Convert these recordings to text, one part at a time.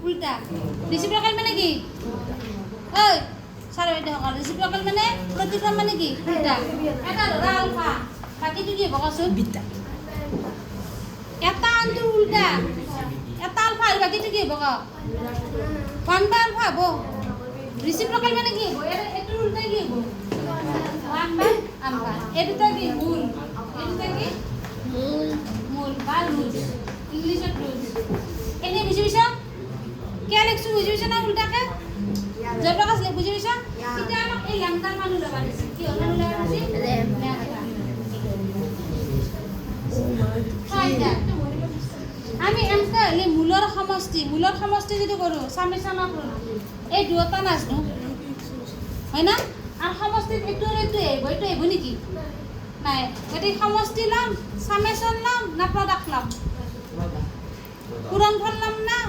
উল্টা রেসিপ্রোকাল মানে কি ওই সারা এটা হকাল রেসিপ্রোকাল মানে প্রতিক্রম মানে কি উল্টা এটা ধরা আলফা বাকিটো কি হ'ব কচোন বিটা এটা আনটো উল্টা এটা আলফা আর বাকিটো কি হ'ব ক 1 বাই আলফা হ'ব রেসিপ্রোকাল মানে কি হ'ব এটো উল্টা কি হ'ব 1 বাই আলফা এটা কি মূল এটা কি মূল বা রুট ইংলিশত রুট এনে বুঝি বিছা কে লিখছো বুঝি বিছা না উল্টাকে জয়প্রকাশ লে বুঝি বিছা এটা আমাক এই ল্যামডার মান উলাবা দিছে কি মানু উলাবা দিছে ল্যামডা ফাইদা আমি এমকা লে মূলৰ সমষ্টি যদি কৰো সামেশন অফ এই দুটা নাজনো হয় না আর সমষ্টিত এটো এইব নেকি নাই গতি সমষ্টি লম সামেশন লম না প্রোডাক্ট লম পূরণফল লম না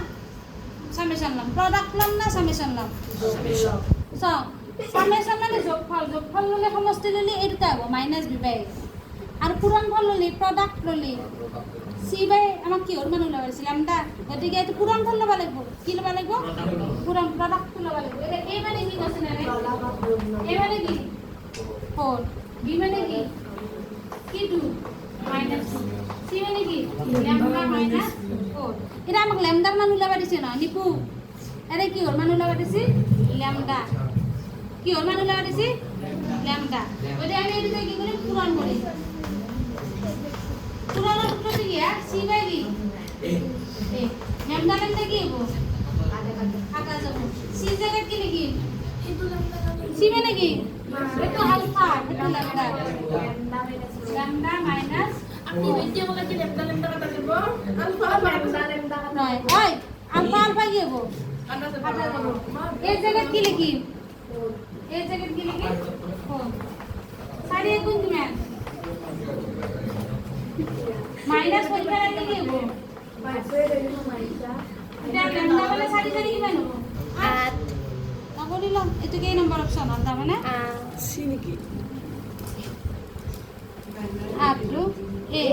সামেশন লম প্রোডাক্ট লম না সামেশন লম সো সামেশন মানে যোগফল ললে সমষ্টি ললে এই দুটা হ'ব মাইনাস বি বাই আর পূরণফল ললে প্রোডাক্ট ললে সি বাই আমাক কি ওর মান ওলাব দিছিল আমরা গতিকে এটো পূরণফল লবা লাগিব কি লবা লাগিব পূরণ প্রোডাক্ট লবা লাগিব এটা এ মানে কি আছে না এ মানে কি 4 বি মানে কি 2 minus 2 c মানে কি lambda minus 4 এটা আমাক ল্যামডার মান উলাবা দিছে না নিপু আরে কি ওর মান উলাবা দিছি ল্যামডা কি ওর মান উলাবা দিছি ল্যামডা ওইটা আমি এদিকে কি করি পূরণ করি পূরণের সূত্র কি c বাই d এ ল্যামডা কি হবে কাটা যাব c জায়গা কি লিখি c মানে কি এটা আলফা এটা ল্যামডা মাইনাস আপনি বেটি বলে কি ল্যামডা কাটা দেব আলফা ল্যামডা নয় ওই আলফা কি হবে কাটা দেব এই জায়গা কি লিখি এই জায়গা কি লিখি সারি গুণ দিবেন মাইনাস কইতে লাগলে কি হবে এটা ল্যামডা বলে সারি কি বানো 8 বলিলাম এটো কি নাম্বার অপশন আর দাও মানে সি নাকি আপলো এ